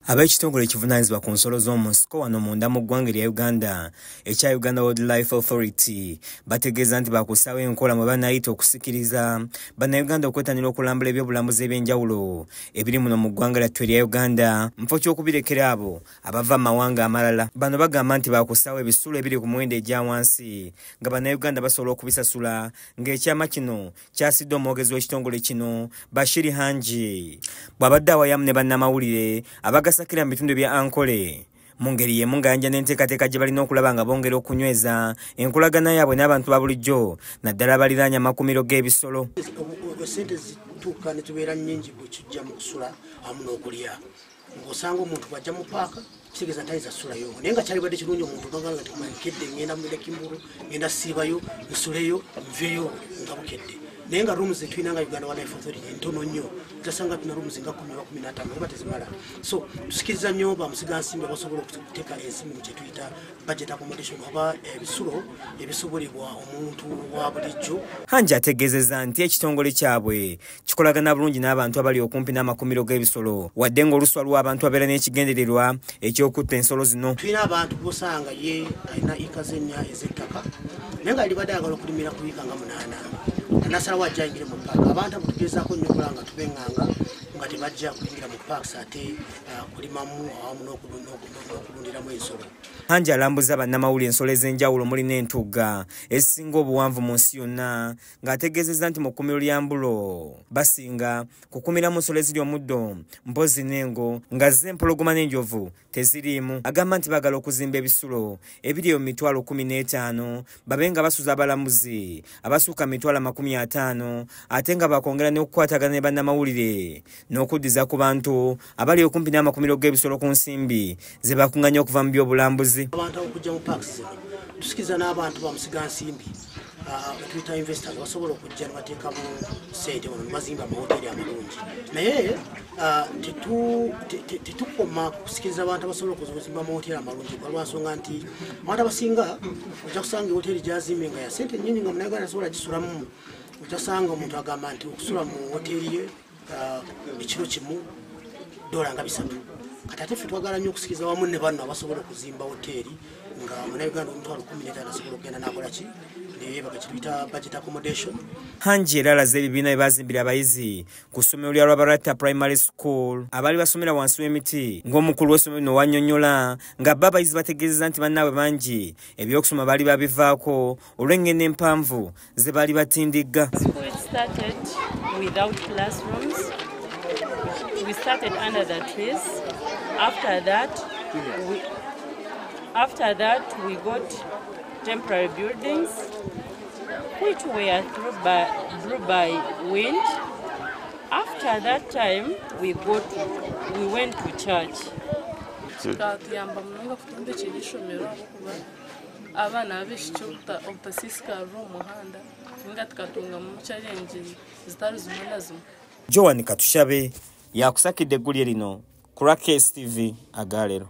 Ab'ekitongole ekivunaanyizibwa ku nsolo z'omu nsiko wano munda mu ggwanga lya Uganda ekya Uganda Wildlife Authority bategeeza nti bakusaawo enkola mwe banayita okusikiriza bannayuganda okwettanira okulambula ebyobulamuzi ebyenjawulo ebiri muno mu ggwanga lyattu erya Uganda mufo ky'okubirekera abo abava mu mawanga amalala. Bano bagamba nti bakusaawo ebisulo ebiri ku muwendo egya wansi nga bannayuganda basobola okubisasula ng'ekyama kino kyasidde omwogezi w'ekitongole kino Bashiri Hanji bw'abadde awayamu ne bannamawulire sakira bitundu bya ankole mu ngeri yemu ng'ayanja n'enteekateeka gye balina okulaba nga bongera okunyweza enkolagana yaabwe n'abantu ba bulijjo naddala baliraanya amakumiro g'ebisolo. Sente zituuka ne zibeera nnyingi bwe kijja mu kusula amu n'okulya ng'osanga omuntu bw'ajja mu paaka kitegeeza nti ayinza ssulayo naye nga kyalibadde kirungi omuntu bagala nti mankedde ngenda muleka imbulu ngenda siibayo nsuleyo nveeyo nga bukedde naye nga rooms zetulina nga Uganda Wildlife Authority ntono nnyo zasanga tuna rooms nga 10 oba 15 oba tezimala. So tusikiriza nnyo bamusigansimbi basobola okuteeka ensimbi mu kye tuyita budget accommodation oba ebisulo ebisobolebwa omuntu wa bulijjo. Hanji ategeezezza nti ekitongole kyabwe kikolagana bulungi n'abantu abali okumpi n'amakumiro g'ebisolo wadde ng'oluswa lw'abantu abeera n'ekigendererwa eky'okutta ensolo zino. Tulina abantu bosanga ye alina eka z'ennya ez'ettaka naye nga alibadde ayagala okulimira ku wiika nga 8 nasala wajja ingire mu paaka abantu amutugezaako nnyo kulanga tubenganga nga tebajja kulimira mu paaka ate kulimamu awamu n'okulundiramu ensolo. Hanji alambuza bannamawulire ensolo ez'enjawulo mulina entugga ezisinga obuwanvu mu nsi yonna ng'ategeezezza nti mu kkuumiro lya Mbulo basinga kukumira mu nsolo eziri omuddo mpozi n'engo nga z'empologoma n'enjovu teziriimu. Agamba nti bagala okuzimba ebisulo ebiri mu 15,000 babe nga basuza abalamuzi abasuuka 50,000 ate nga bakongera n'okukwatagana ne bannamawulire n'okuddiza ku bantu abali okumpi n'amakumiro g'ebisolo ku nsimbi ze bakuŋŋanya okuva mu byobulambuzi. Abantu okujja mu paaka zino tusikiriza n'abantu bamusigansimbi tuyita investors basobola okujja ne bateekamu ssente wano ne bazimba amahoteri amalungi naye tetukoma kusikiriza abantu abasobola okuzimba amahoteri amalungi kwa lwansonga nti abantu abasinga ojja kusanga ehoteri gyazimbe nga ya ssente nnyingi nga munayuganda asobola gisulamu. Ojja kusanga omuntu agamba nti okusula mu hoteri ye ekiro kimu $3 kati ate ffe twagala nnyo okusikiriza wamu ne banno abasobola okuzimba hoteri nga munayuganda $15,000 asobola okugenda n'akola ki naye bakakituyita budget accommodation. Hanji era alaze ebibiina bye bazimbira abayizi ku ssomero lya Rwabarata Primary School abaali basomera wansi w'emiti ng'omukulu w'essomero lino wannyonnyola nga bo abayizi bategeezezza nti bannaabwe bangi ebyokusoma baali babivaako olw'engendo empanvu ze baali batindigga. We started under the trees. After that, we got temporary buildings, which were blew by wind. After that time, we went to church. Joan Katushabe yakusakidde eggulye lino ku Kasese TV Agalero.